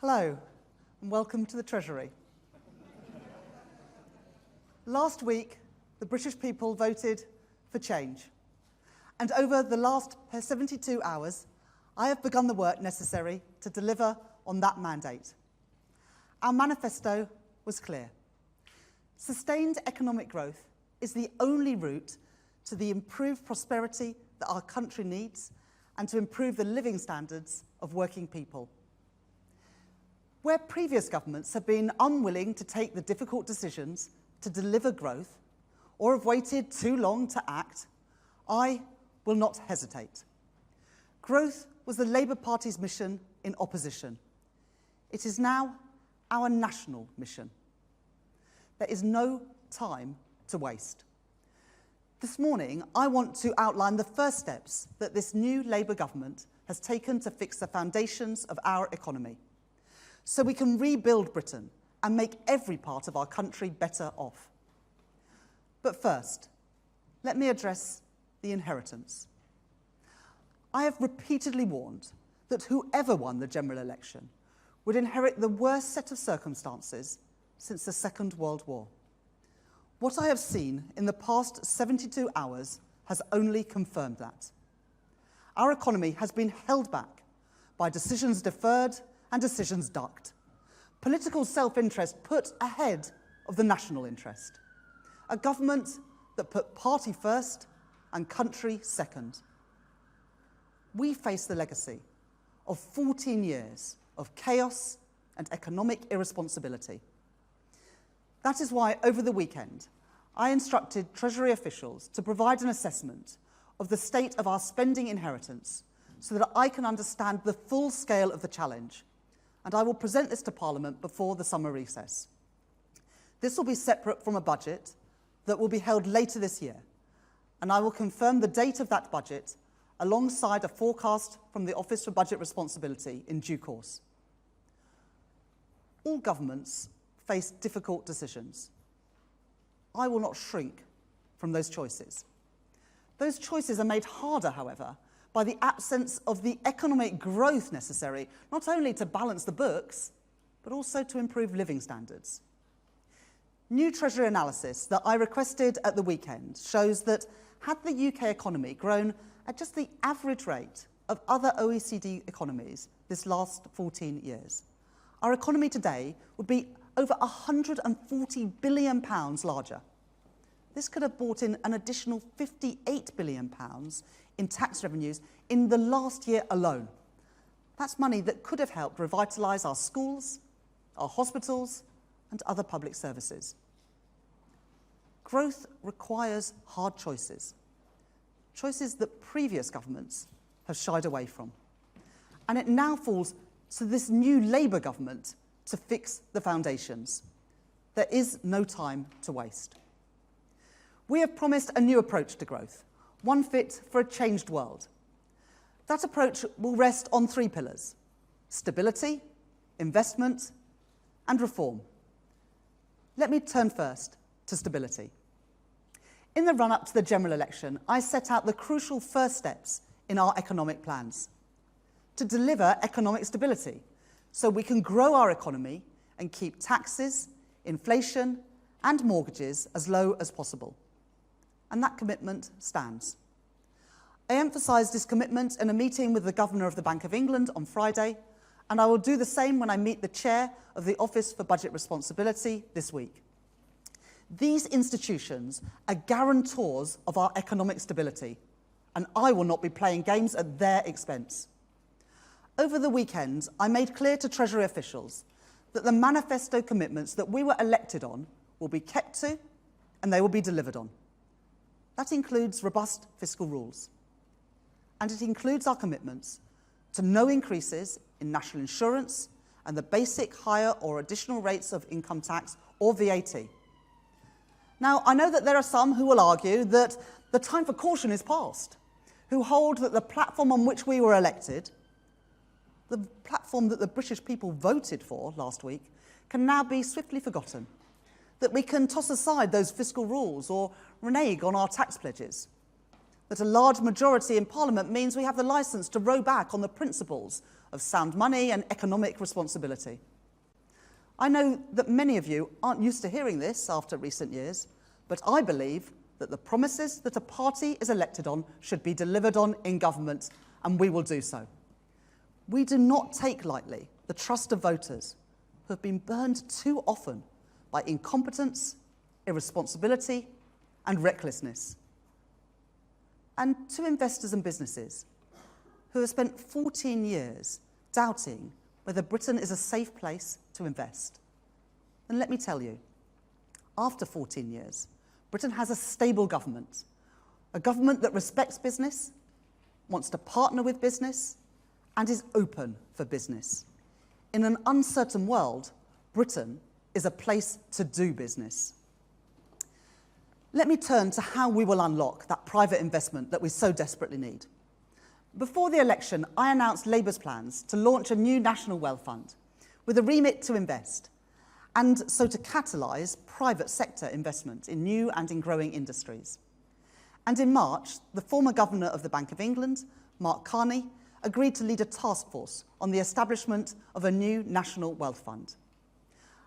Hello, and welcome to the Treasury. Last week, the British people voted for change. And over the last 72 hours, I have begun the work necessary to deliver on that mandate. Our manifesto was clear. Sustained economic growth is the only route to the improved prosperity that our country needs and to improve the living standards of working people. Where previous governments have been unwilling to take the difficult decisions to deliver growth or have waited too long to act, I will not hesitate. Growth was the Labour Party's mission in opposition. It is now our national mission. There is no time to waste. This morning, I want to outline the first steps that this new Labour government has taken to fix the foundations of our economy, so we can rebuild Britain and make every part of our country better off. But first, let me address the inheritance. I have repeatedly warned that whoever won the general election would inherit the worst set of circumstances since the Second World War. What I have seen in the past 72 hours has only confirmed that. Our economy has been held back by decisions deferred and decisions ducked. Political self-interest put ahead of the national interest. A government that put party first and country second. We face the legacy of 14 years of chaos and economic irresponsibility. That is why, over the weekend, I instructed Treasury officials to provide an assessment of the state of our spending inheritance so that I can understand the full scale of the challenge, and I will present this to Parliament before the summer recess. This will be separate from a budget that will be held later this year, and I will confirm the date of that budget alongside a forecast from the Office for Budget Responsibility in due course. All governments face difficult decisions. I will not shrink from those choices. Those choices are made harder, however, by the absence of the economic growth necessary, not only to balance the books, but also to improve living standards. New Treasury analysis that I requested at the weekend shows that had the UK economy grown at just the average rate of other OECD economies this last 14 years, our economy today would be over £140 billion larger. This could have brought in an additional £58 billion in tax revenues in the last year alone. That's money that could have helped revitalise our schools, our hospitals, and other public services. Growth requires hard choices, choices that previous governments have shied away from. And it now falls to this new Labour government to fix the foundations. There is no time to waste. We have promised a new approach to growth, one fit for a changed world. That approach will rest on three pillars: stability, investment, and reform. Let me turn first to stability. In the run-up to the general election, I set out the crucial first steps in our economic plans to deliver economic stability so we can grow our economy and keep taxes, inflation, and mortgages as low as possible. And that commitment stands. I emphasised this commitment in a meeting with the Governor of the Bank of England on Friday, and I will do the same when I meet the Chair of the Office for Budget Responsibility this week. These institutions are guarantors of our economic stability, and I will not be playing games at their expense. Over the weekend, I made clear to Treasury officials that the manifesto commitments that we were elected on will be kept to and they will be delivered on. That includes robust fiscal rules. And it includes our commitments to no increases in national insurance and the basic higher or additional rates of income tax or VAT. Now, I know that there are some who will argue that the time for caution is past, who hold that the platform on which we were elected, the platform that the British people voted for last week, can now be swiftly forgotten, that we can toss aside those fiscal rules or renege on our tax pledges. that a large majority in Parliament means we have the licence to row back on the principles of sound money and economic responsibility. I know that many of you aren't used to hearing this after recent years, but I believe that the promises that a party is elected on should be delivered on in government, and we will do so. We do not take lightly the trust of voters who have been burned too often by incompetence, irresponsibility, and recklessness. And to investors and businesses who have spent 14 years doubting whether Britain is a safe place to invest. And let me tell you, after 14 years, Britain has a stable government, a government that respects business, wants to partner with business, and is open for business. In an uncertain world, Britain is a place to do business. Let me turn to how we will unlock that private investment that we so desperately need. Before the election, I announced Labour's plans to launch a new national wealth fund with a remit to invest, and so to catalyse private sector investment in new and in growing industries. And in March, the former Governor of the Bank of England, Mark Carney, agreed to lead a task force on the establishment of a new national wealth fund.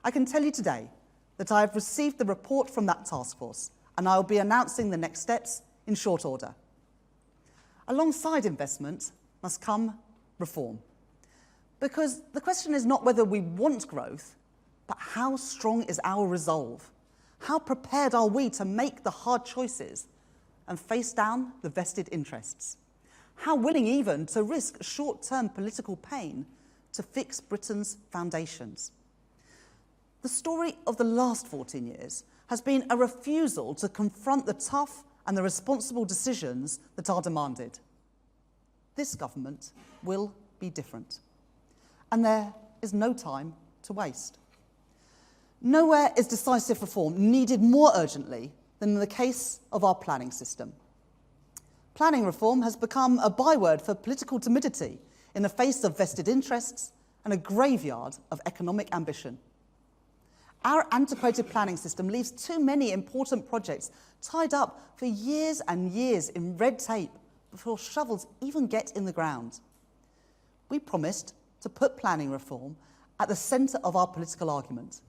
I can tell you today that I have received the report from that task force, and I will be announcing the next steps in short order. Alongside investment must come reform. Because the question is not whether we want growth, but how strong is our resolve? How prepared are we to make the hard choices and face down the vested interests? How willing even to risk short-term political pain to fix Britain's foundations? The story of the last 14 years has been a refusal to confront the tough and the responsible decisions that are demanded. This government will be different. And there is no time to waste. Nowhere is decisive reform needed more urgently than in the case of our planning system. Planning reform has become a byword for political timidity in the face of vested interests and a graveyard of economic ambition. Our antiquated planning system leaves too many important projects tied up for years and years in red tape before shovels even get in the ground. We promised to put planning reform at the centre of our political argument,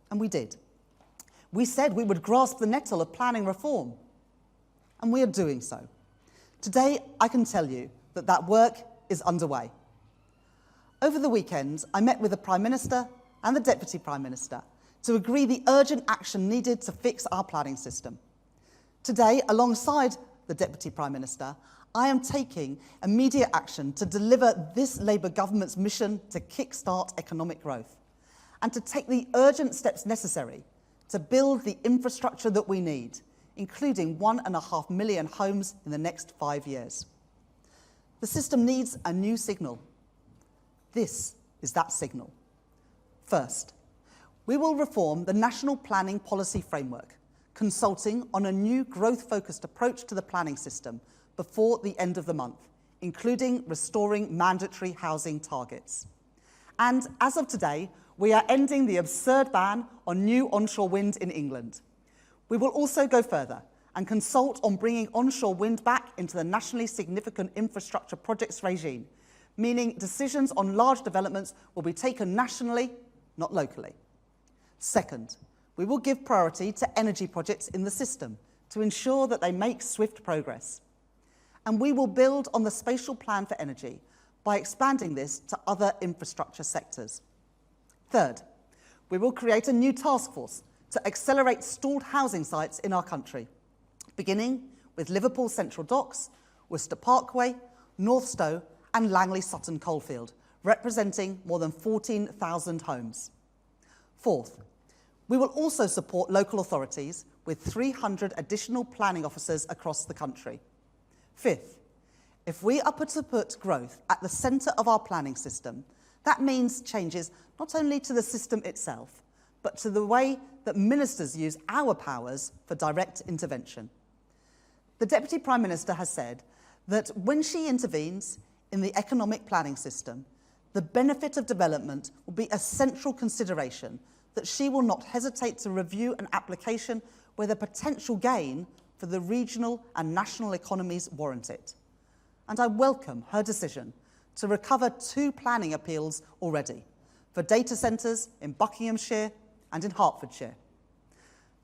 and we did. We said we would grasp the nettle of planning reform, and we are doing so. Today, I can tell you that that work is underway. Over the weekend, I met with the Prime Minister and the Deputy Prime Minister to agree the urgent action needed to fix our planning system. Today, alongside the Deputy Prime Minister, I am taking immediate action to deliver this Labour government's mission to kickstart economic growth and to take the urgent steps necessary to build the infrastructure that we need, including 1.5 million homes in the next 5 years. The system needs a new signal. This is that signal. First, we will reform the National Planning Policy Framework, consulting on a new growth-focused approach to the planning system before the end of the month, including restoring mandatory housing targets. And as of today, we are ending the absurd ban on new onshore wind in England. We will also go further and consult on bringing onshore wind back into the nationally significant infrastructure projects regime, meaning decisions on large developments will be taken nationally, not locally. Second, we will give priority to energy projects in the system to ensure that they make swift progress. And we will build on the spatial plan for energy by expanding this to other infrastructure sectors. Third, we will create a new task force to accelerate stalled housing sites in our country, beginning with Liverpool Central Docks, Worcester Parkway, North Stowe and Langley Sutton Coalfield, representing more than 14,000 homes. Fourth, we will also support local authorities with 300 additional planning officers across the country. Fifth, if we are to put growth at the centre of our planning system, that means changes not only to the system itself, but to the way that ministers use our powers for direct intervention. The Deputy Prime Minister has said that when she intervenes in the economic planning system, the benefit of development will be a central consideration, that she will not hesitate to review an application where the potential gain for the regional and national economies warrant it. And I welcome her decision to recover 2 planning appeals already for data centres in Buckinghamshire and in Hertfordshire.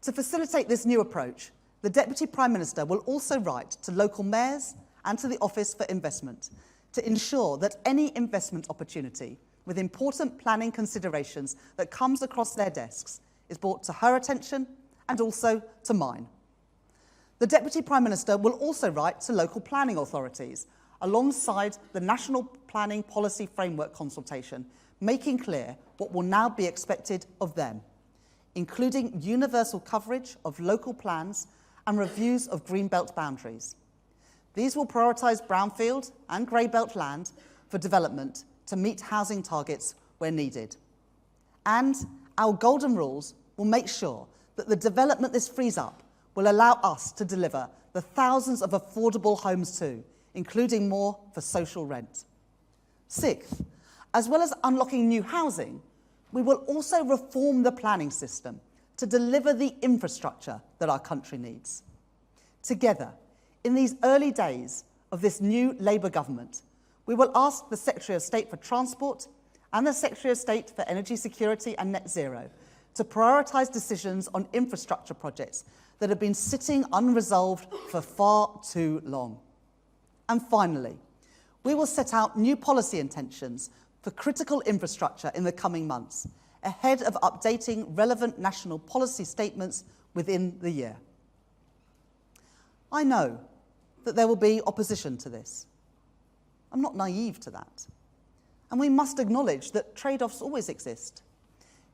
To facilitate this new approach, the Deputy Prime Minister will also write to local mayors and to the Office for Investment to ensure that any investment opportunity with important planning considerations that comes across their desks is brought to her attention and also to mine. The Deputy Prime Minister will also write to local planning authorities alongside the National Planning Policy Framework consultation, making clear what will now be expected of them, including universal coverage of local plans and reviews of greenbelt boundaries. These will prioritise brownfield and grey belt land for development to meet housing targets where needed. And our golden rules will make sure that the development this frees up will allow us to deliver the thousands of affordable homes too, including more for social rent. 6th, as well as unlocking new housing, we will also reform the planning system to deliver the infrastructure that our country needs. Together, in these early days of this new Labour government, we will ask the Secretary of State for Transport and the Secretary of State for Energy Security and Net Zero to prioritise decisions on infrastructure projects that have been sitting unresolved for far too long. And finally, we will set out new policy intentions for critical infrastructure in the coming months, ahead of updating relevant national policy statements within the year. I know that there will be opposition to this. I'm not naive to that. And we must acknowledge that trade-offs always exist.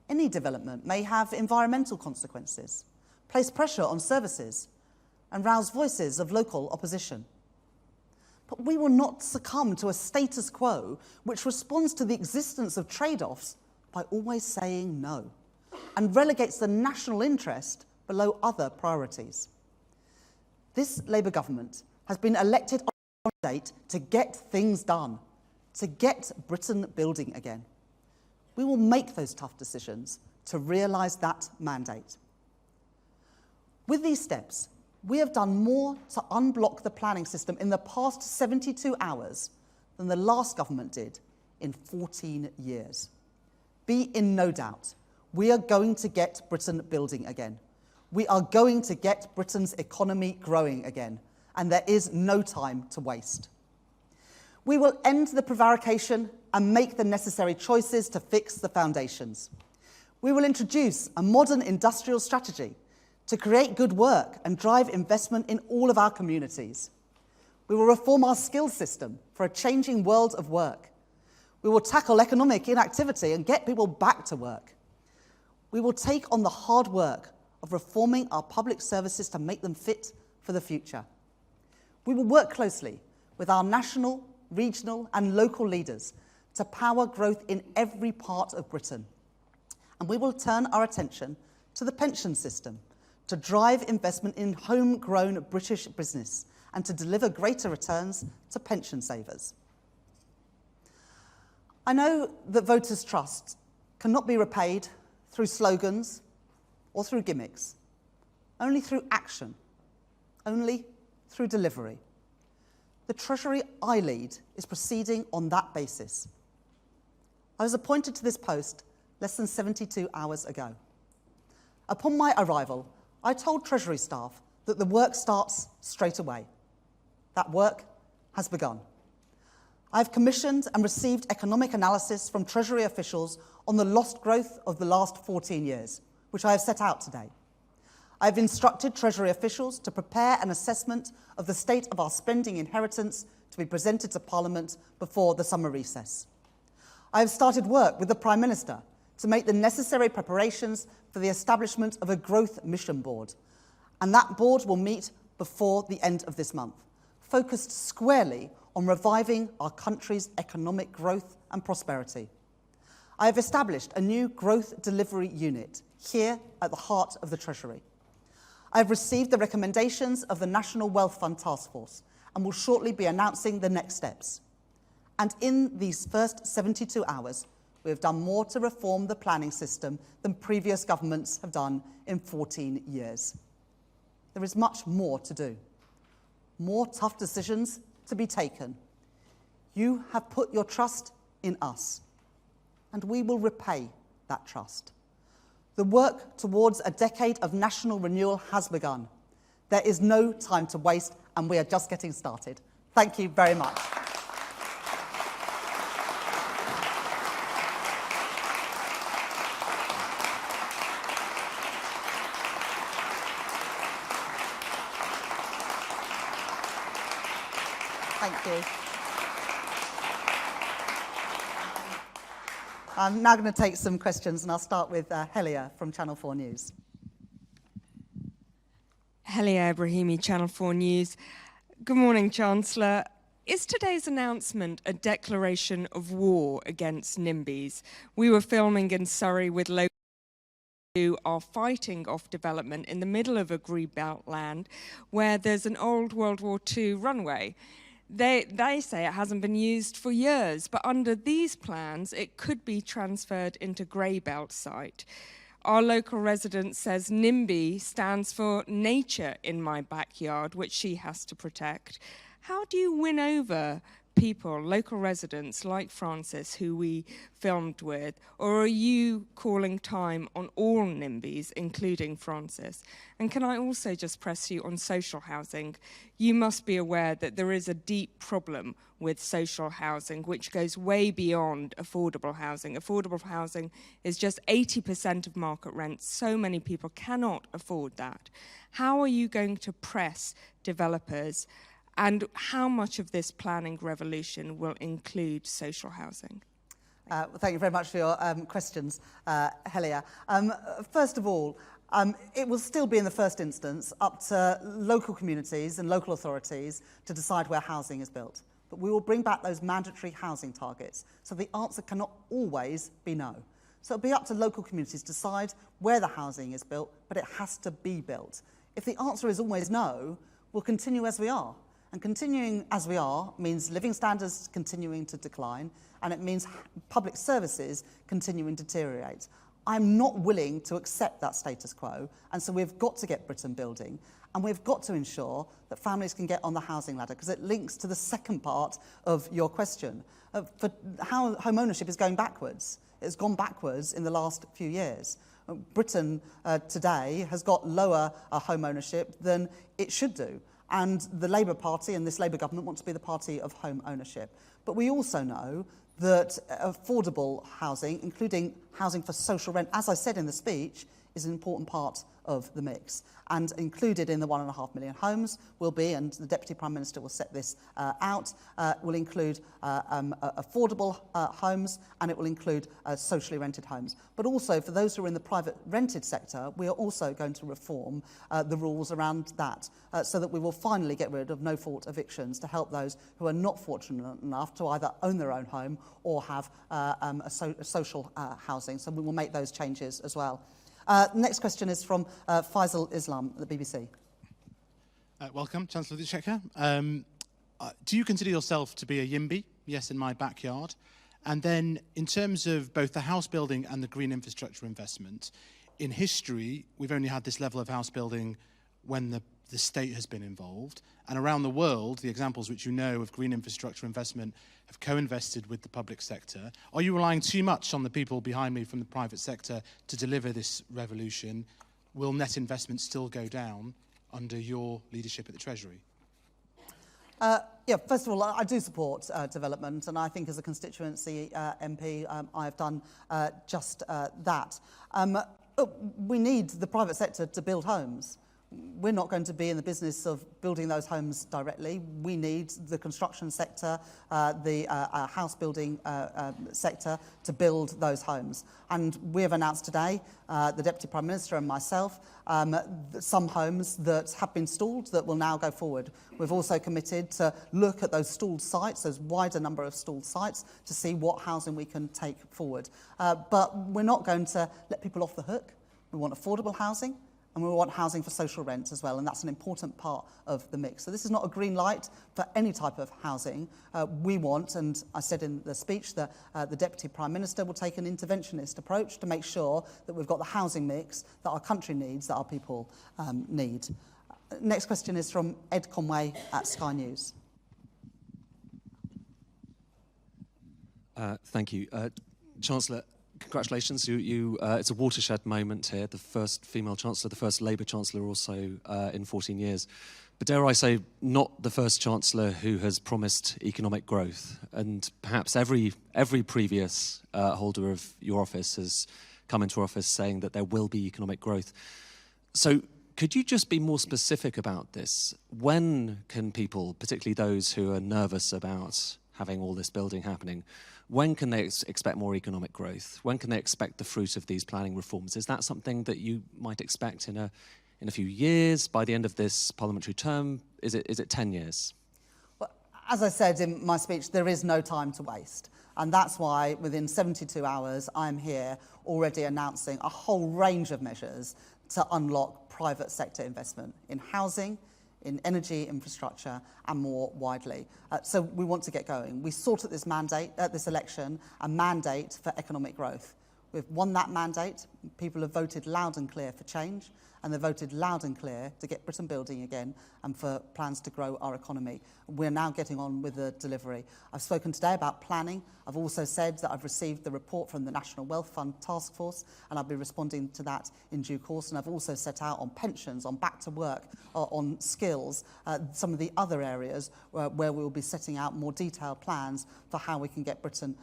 Any development may have environmental consequences, place pressure on services, and rouse voices of local opposition. But we will not succumb to a status quo which responds to the existence of trade-offs by always saying no and relegates the national interest below other priorities. This Labour government has been elected on a mandate to get things done, to get Britain building again. We will make those tough decisions to realise that mandate. With these steps, we have done more to unblock the planning system in the past 72 hours than the last government did in 14 years. Be in no doubt, we are going to get Britain building again. We are going to get Britain's economy growing again, and there is no time to waste. We will end the prevarication and make the necessary choices to fix the foundations. We will introduce a modern industrial strategy to create good work and drive investment in all of our communities. We will reform our skills system for a changing world of work. We will tackle economic inactivity and get people back to work. We will take on the hard work of reforming our public services to make them fit for the future. We will work closely with our national, regional and local leaders to power growth in every part of Britain. And we will turn our attention to the pension system to drive investment in homegrown British business and to deliver greater returns to pension savers. I know that voters' trust cannot be repaid through slogans or through gimmicks, only through action, only through delivery. The Treasury I lead is proceeding on that basis. I was appointed to this post less than 72 hours ago. Upon my arrival, I told Treasury staff that the work starts straight away. That work has begun. I have commissioned and received economic analysis from Treasury officials on the lost growth of the last 14 years, which I have set out today. I have instructed Treasury officials to prepare an assessment of the state of our spending inheritance to be presented to Parliament before the summer recess. I have started work with the Prime Minister to make the necessary preparations for the establishment of a growth mission board, and that board will meet before the end of this month, focused squarely on reviving our country's economic growth and prosperity. I have established a new growth delivery unit here at the heart of the Treasury. I have received the recommendations of the National Wealth Fund Task Force and will shortly be announcing the next steps. And in these first 72 hours, we have done more to reform the planning system than previous governments have done in 14 years. there is much more to do. More tough decisions to be taken. You have put your trust in us, and we will repay that trust. The work towards a decade of national renewal has begun. There is no time to waste, and we are just getting started. Thank you very much. Thank you. I'm now going to take some questions, and I'll start with Helia from Channel 4 News. Helia Ibrahimi, Channel 4 News. Good morning, Chancellor. Is today's announcement a declaration of war against NIMBYs? We were filming in Surrey with locals who are fighting off development in the middle of a greenbelt land where there's an old World War II runway. They say it hasn't been used for years, but under these plans, it could be transferred into Greybelt site. Our local resident says NIMBY stands for nature in my backyard, which she has to protect. How do you win over people, local residents like Francis, who we filmed with, or are you calling time on all NIMBYs, including Francis? And can I also just press you on social housing? You must be aware that there is a deep problem with social housing, which goes way beyond affordable housing. Affordable housing is just 80% of market rent. So many people cannot afford that. How are you going to press developers? And how much of this planning revolution will include social housing? Well, thank you very much for your questions, Helia. First of all, it will still be in the first instance up to local communities and local authorities to decide where housing is built. But we will bring back those mandatory housing targets. So the answer cannot always be no. So it'll be up to local communities to decide where the housing is built, but it has to be built. If the answer is always no, we'll continue as we are. And continuing as we are means living standards continuing to decline, and it means public services continuing to deteriorate. I'm not willing to accept that status quo, and so we've got to get Britain building, and we've got to ensure that families can get on the housing ladder, because it links to the second part of your question, for how home ownership is going backwards. It's gone backwards in the last few years. Britain today has got lower home ownership than it should do. And the Labour Party and this Labour government want to be the party of home ownership. But we also know that affordable housing, including housing for social rent, as I said in the speech, is an important part of the mix. And included in the 1.5 million homes will be, and the Deputy Prime Minister will set this out, will include affordable homes, and it will include socially rented homes. But also, for those who are in the private rented sector, we are also going to reform the rules around that, so that we will finally get rid of no-fault evictions to help those who are not fortunate enough to either own their own home or have social housing. So we will make those changes as well. Next question is from Faisal Islam at the BBC. Welcome, Chancellor of the Exchequer. Do you consider yourself to be a YIMBY? Yes, in my backyard. And then, in terms of both the house building and the green infrastructure investment, in history, we've only had this level of house building when the state has been involved. And around the world, the examples which you know of green infrastructure investment have co-invested with the public sector. Are you relying too much on the people behind me from the private sector to deliver this revolution? Will net investment still go down under your leadership at the Treasury? Yeah, first of all, I do support development, and I think as a constituency MP, I have done just that. We need the private sector to build homes. We're not going to be in the business of building those homes directly. We need the construction sector, the house building sector to build those homes. And we have announced today, the Deputy Prime Minister and myself, some homes that have been stalled that will now go forward. We've also committed to look at those stalled sites, those wider number of stalled sites, to see what housing we can take forward. But we're not going to let people off the hook. We want affordable housing. And we want housing for social rent as well, and that's an important part of the mix. So this is not a green light for any type of housing. We want, and I said in the speech, that the Deputy Prime Minister will take an interventionist approach to make sure that we've got the housing mix that our country needs, that our people need. Next question is from Ed Conway at Sky News. Thank you. Chancellor, congratulations. It's a watershed moment here. The first female Chancellor, the first Labour Chancellor also in 14 years. But dare I say, not the first Chancellor who has promised economic growth. And perhaps every previous holder of your office has come into office saying that there will be economic growth. So could you just be more specific about this? When can people, particularly those who are nervous about having all this building happening, when can they expect more economic growth? When can they expect the fruit of these planning reforms? Is that something that you might expect in a few years, by the end of this parliamentary term? Is it 10 years? Well, as I said in my speech, there is no time to waste. And that's why within 72 hours, I'm here already announcing a whole range of measures to unlock private sector investment in housing, in energy infrastructure, and more widely. So we want to get going. We sought at this election, a mandate for economic growth. We've won that mandate. People have voted loud and clear for change, and they voted loud and clear to get Britain building again and for plans to grow our economy. We're now getting on with the delivery. I've spoken today about planning. I've also said that I've received the report from the National Wealth Fund Task Force, and I'll be responding to that in due course. And I've also set out on pensions, on back to work, on skills, some of the other areas where we will be setting out more detailed plans for how we can get Britain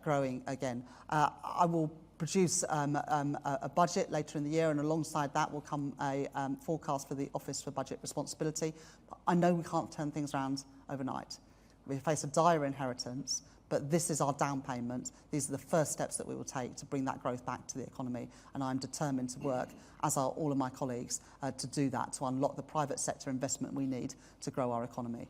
growing again. I will produce a budget later in the year, and alongside that will come a forecast for the Office for Budget Responsibility. I know we can't turn things around overnight. We face a dire inheritance, but this is our down payment. These are the first steps that we will take to bring that growth back to the economy, and I'm determined to work, as are all of my colleagues, to do that, to unlock the private sector investment we need to grow our economy.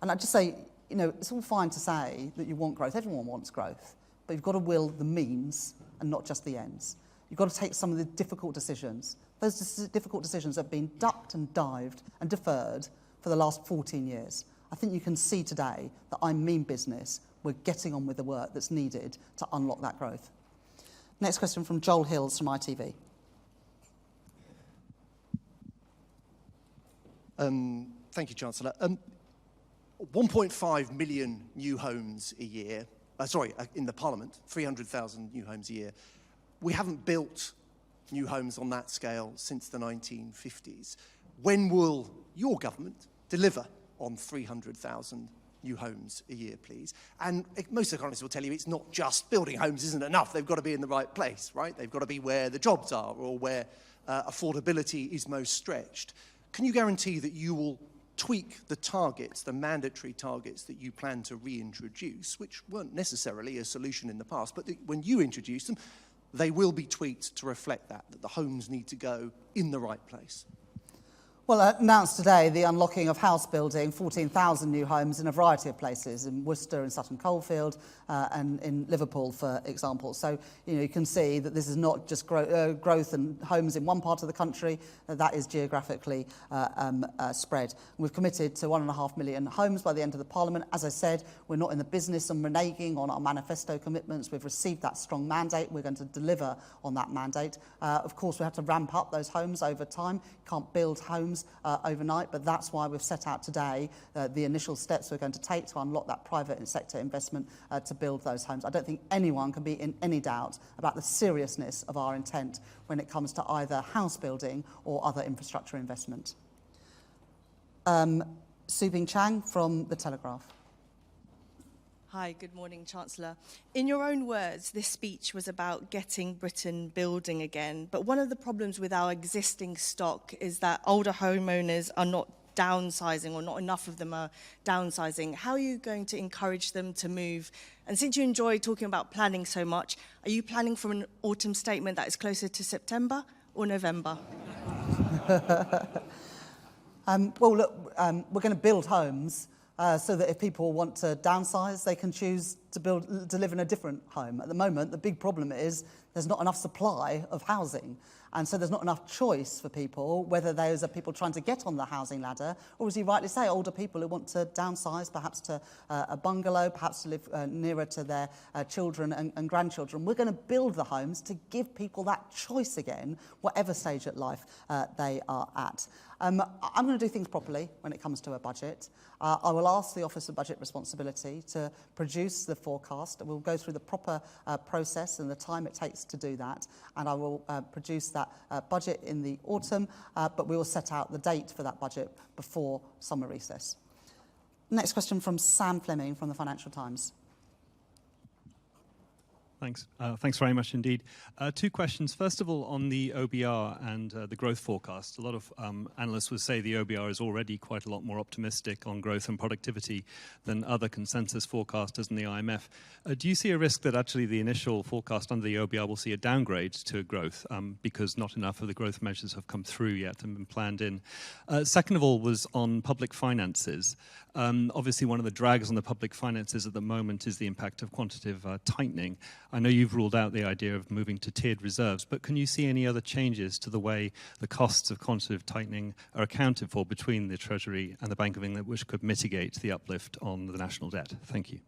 And I'd just say, you know, it's all fine to say that you want growth. Everyone wants growth, but you've got to will the means and not just the ends. You've got to take some of the difficult decisions. Those difficult decisions have been ducked and dived and deferred for the last 14 years. I think you can see today that I mean business. We're getting on with the work that's needed to unlock that growth. Next question from Joel Hills from ITV. Thank you, Chancellor. 1.5 million new homes a year. In the Parliament, 300,000 new homes a year. We haven't built new homes on that scale since the 1950s. When will your government deliver on 300,000 new homes a year, please? And most economists will tell you it's not just building homes isn't enough. They've got to be in the right place, right? They've got to be where the jobs are or where affordability is most stretched. Can you guarantee that you will tweak the targets, the mandatory targets that you plan to reintroduce, which weren't necessarily a solution in the past, but when you introduce them, they will be tweaked to reflect that the homes need to go in the right place? Well, I announced today the unlocking of house building, 14,000 new homes in a variety of places, in Worcester, in Sutton Coldfield, and in Liverpool, for example. So, you know, you can see that this is not just growth and homes in one part of the country, that is geographically spread. We've committed to 1.5 million homes by the end of the Parliament. As I said, we're not in the business of reneging on our manifesto commitments. We've received that strong mandate. We're going to deliver on that mandate. Of course, we have to ramp up those homes over time. Can't build homes overnight, but that's why we've set out today the initial steps we're going to take to unlock that private sector investment to build those homes. I don't think anyone can be in any doubt about the seriousness of our intent when it comes to either house building or other infrastructure investment. Subing Chang from The Telegraph. Hi, good morning, Chancellor. In your own words, this speech was about getting Britain building again. But one of the problems with our existing stock is that older homeowners are not downsizing, or not enough of them are downsizing. How are you going to encourage them to move? And since you enjoy talking about planning so much, are you planning for an autumn statement that is closer to September or November? Well, look, we're going to build homes so that if people want to downsize, they can choose to live in a different home. At the moment, the big problem is there's not enough supply of housing. And so there's not enough choice for people, whether those are people trying to get on the housing ladder, or as you rightly say, older people who want to downsize, perhaps to a bungalow, perhaps to live nearer to their children and grandchildren. We're going to build the homes to give people that choice again, whatever stage of life they are at. I'm going to do things properly when it comes to a budget. I will ask the Office of Budget Responsibility to produce the forecast. We'll go through the proper process and the time it takes to do that, and I will produce that budget in the autumn, but we will set out the date for that budget before summer recess. Next question from Sam Fleming from the Financial Times. Thanks. Thanks very much indeed. Two questions. First of all, on the OBR and the growth forecast. A lot of analysts would say the OBR is already quite a lot more optimistic on growth and productivity than other consensus forecasters in the IMF. Do you see a risk that actually the initial forecast under the OBR will see a downgrade to growth because not enough of the growth measures have come through yet and been planned in? Second of all was on public finances. Obviously, one of the drags on the public finances at the moment is the impact of quantitative tightening. I know you've ruled out the idea of moving to tiered reserves, but can you see any other changes to the way the costs of quantitative tightening are accounted for between the Treasury and the Bank of England, which could mitigate the uplift on the national debt? Thank you.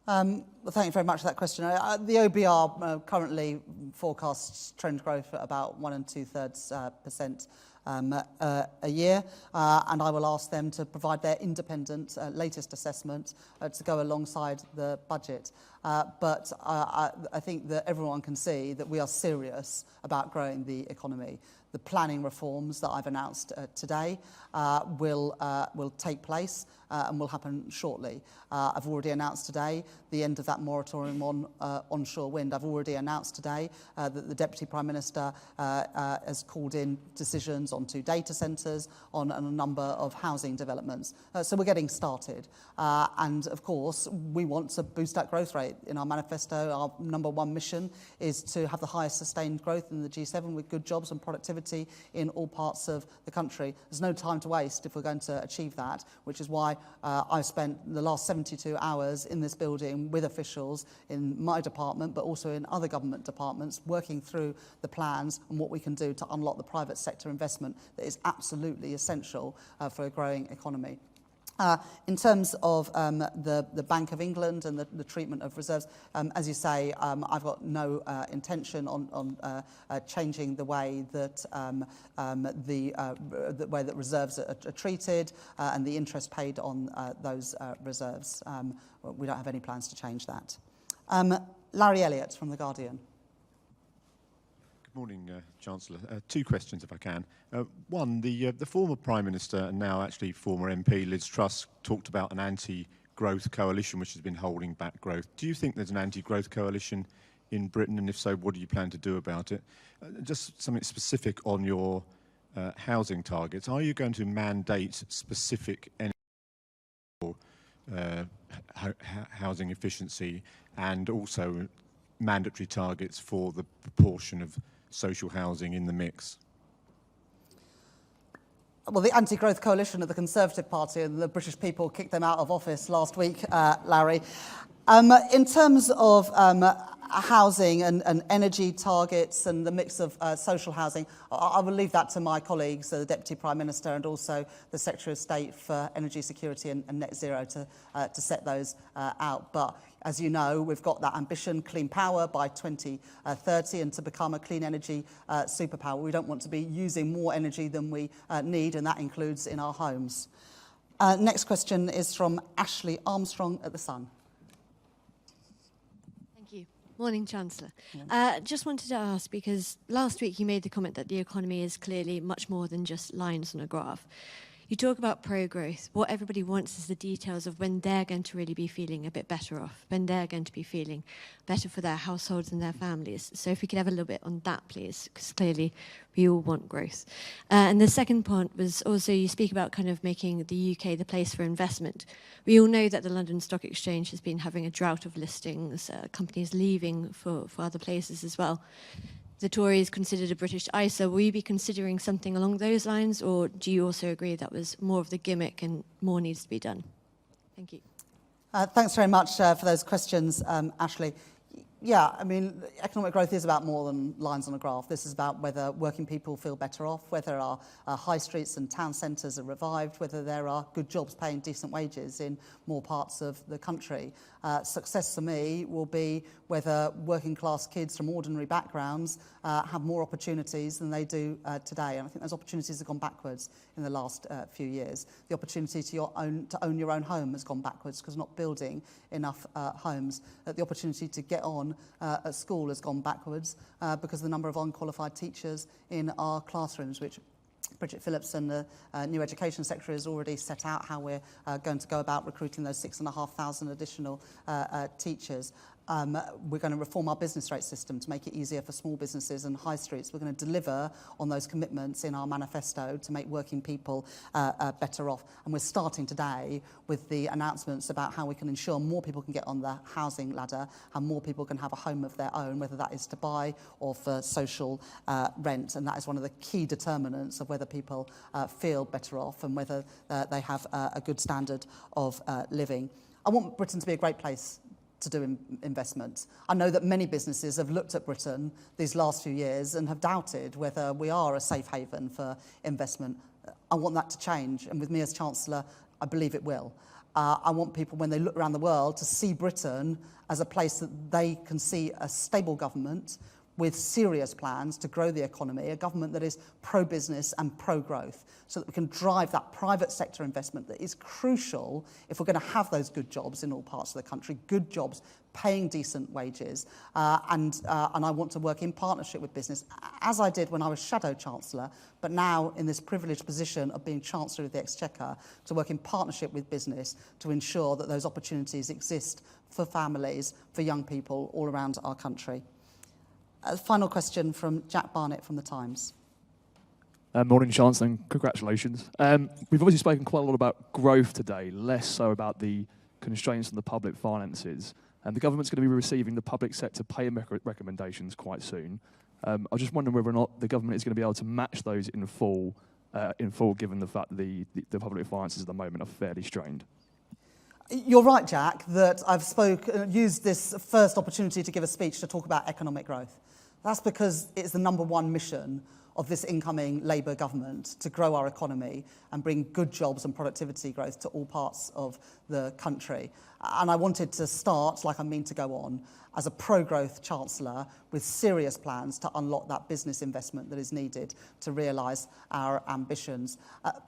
Well, thank you very much for that question. The OBR currently forecasts trend growth at about 1 2/3% a year, and I will ask them to provide their independent latest assessment to go alongside the budget. But I think that everyone can see that we are serious about growing the economy. The planning reforms that I've announced today will take place and will happen shortly. I've already announced today the end of that moratorium on onshore wind. I've already announced today that the Deputy Prime Minister has called in decisions on 2 data centres, on a number of housing developments. So we're getting started. And of course, we want to boost that growth rate. In our manifesto, our #1 mission is to have the highest sustained growth in the G7 with good jobs and productivity in all parts of the country. There's no time to waste if we're going to achieve that, which is why I've spent the last 72 hours in this building with officials in my department, but also in other government departments, working through the plans and what we can do to unlock the private sector investment that is absolutely essential for a growing economy. In terms of the Bank of England and the treatment of reserves, as you say, I've got no intention on changing the way that the way that reserves are treated and the interest paid on those reserves. We don't have any plans to change that. Larry Elliott from The Guardian. Good morning, Chancellor. 2 questions, if I can. One, the former Prime Minister and now actually former MP, Liz Truss, talked about an anti-growth coalition which has been holding back growth. Do you think there's an anti-growth coalition in Britain, and if so, what do you plan to do about it? Just something specific on your housing targets. Are you going to mandate specific housing efficiency and also mandatory targets for the proportion of social housing in the mix? Well, the anti-growth coalition of the Conservative Party and the British people kicked them out of office last week, Larry. In terms of housing and energy targets and the mix of social housing, I will leave that to my colleagues, the Deputy Prime Minister and also the Secretary of State for Energy Security and Net Zero to set those out. But as you know, we've got that ambition, clean power by 2030 and to become a clean energy superpower. We don't want to be using more energy than we need, and that includes in our homes. Next question is from Ashley Armstrong at The Sun. Morning, Chancellor. Just wanted to ask, because last week you made the comment that the economy is clearly much more than just lines on a graph. You talk about pro-growth. What everybody wants is the details of when they're going to really be feeling a bit better off, when they're going to be feeling better for their households and their families. So if we could have a little bit on that, please, because clearly we all want growth. And the second point was also you speak about kind of making the UK the place for investment. We all know that the London Stock Exchange has been having a drought of listings, companies leaving for other places as well. The Tories considered a British ISA. Will you be considering something along those lines, or do you also agree that was more of the gimmick and more needs to be done? Thank you. Thanks very much for those questions, Ashley. Yeah, I mean, economic growth is about more than lines on a graph. This is about whether working people feel better off, whether our high streets and town centres are revived, whether there are good jobs paying decent wages in more parts of the country. Success for me will be whether working class kids from ordinary backgrounds have more opportunities than they do today. And I think those opportunities have gone backwards in the last few years. The opportunity to own your own home has gone backwards because we're not building enough homes. The opportunity to get on at school has gone backwards because the number of unqualified teachers in our classrooms, which Bridget Phillips and the New Education Secretary has already set out how we're going to go about recruiting those 6,500 additional teachers. We're going to reform our business rate system to make it easier for small businesses and high streets. We're going to deliver on those commitments in our manifesto to make working people better off. And we're starting today with the announcements about how we can ensure more people can get on the housing ladder and more people can have a home of their own, whether that is to buy or for social rent. And that is one of the key determinants of whether people feel better off and whether they have a good standard of living. I want Britain to be a great place to do investment. I know that many businesses have looked at Britain these last few years and have doubted whether we are a safe haven for investment. I want that to change, and with me as Chancellor, I believe it will. I want people, when they look around the world, to see Britain as a place that they can see a stable government with serious plans to grow the economy, a government that is pro-business and pro-growth, so that we can drive that private sector investment that is crucial if we're going to have those good jobs in all parts of the country, good jobs paying decent wages, and I want to work in partnership with business, as I did when I was Shadow Chancellor, but now in this privileged position of being Chancellor of the Exchequer, to work in partnership with business to ensure that those opportunities exist for families, for young people all around our country. Final question from Jack Barnett from The Times. Morning, Chancellor, and congratulations. We've obviously spoken quite a lot about growth today, less so about the constraints on the public finances. And the government's going to be receiving the public sector pay recommendations quite soon. I was just wondering whether or not the government is going to be able to match those in full, given the fact that the public finances at the moment are fairly strained. You're right, Jack, that I've used this first opportunity to give a speech to talk about economic growth. That's because it's the number one mission of this incoming Labour government, to grow our economy and bring good jobs and productivity growth to all parts of the country. And I wanted to start, like I mean to go on, as a pro-growth Chancellor with serious plans to unlock that business investment that is needed to realise our ambitions.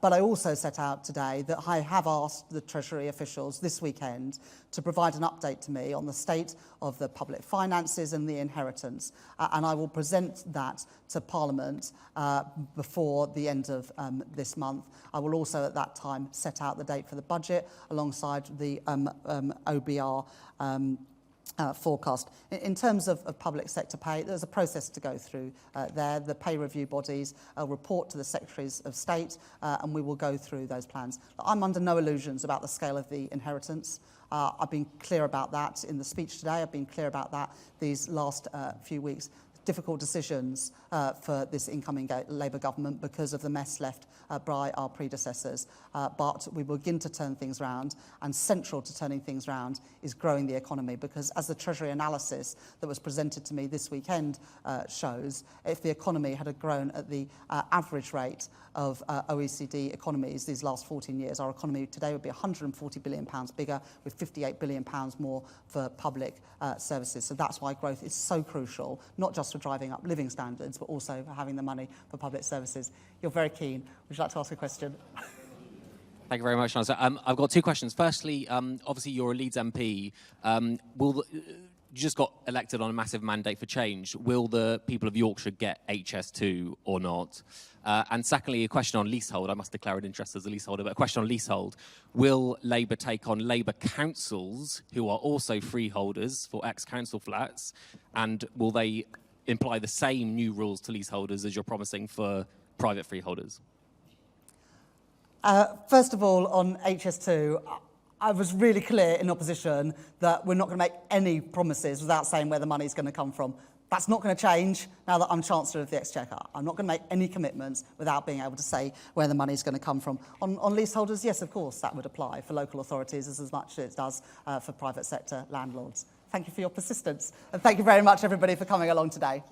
But I also set out today that I have asked the Treasury officials this weekend to provide an update to me on the state of the public finances and the inheritance. And I will present that to Parliament before the end of this month. I will also at that time set out the date for the budget alongside the OBR forecast. In terms of public sector pay, there's a process to go through there. The pay review bodies report to the Secretaries of State and we will go through those plans. I'm under no illusions about the scale of the inheritance. I've been clear about that in the speech today. I've been clear about that these last few weeks. Difficult decisions for this incoming Labour government because of the mess left by our predecessors. But we will begin to turn things around, and central to turning things around is growing the economy, because as the Treasury analysis that was presented to me this weekend shows, if the economy had grown at the average rate of OECD economies these last 14 years, our economy today would be £140 billion bigger, with £58 billion more for public services. So that's why growth is so crucial, not just for driving up living standards, but also for having the money for public services. You're very keen. Would you like to ask a question? Thank you very much, Chancellor. I've got two questions. Firstly, obviously you're a Leeds MP. You just got elected on a massive mandate for change. Will the people of Yorkshire get HS2 or not? And secondly, a question on leasehold. I must declare an interest as a leaseholder, but a question on leasehold. Will Labour take on Labour councils who are also freeholders for ex-council flats? And will they imply the same new rules to leaseholders as you're promising for private freeholders? First of all, on HS2, I was really clear in opposition that we're not going to make any promises without saying where the money's going to come from. That's not going to change now that I'm Chancellor of the Exchequer. I'm not going to make any commitments without being able to say where the money's going to come from. On leaseholders, yes, of course, that would apply for local authorities as much as it does for private sector landlords. Thank you for your persistence, and thank you very much, everybody, for coming along today.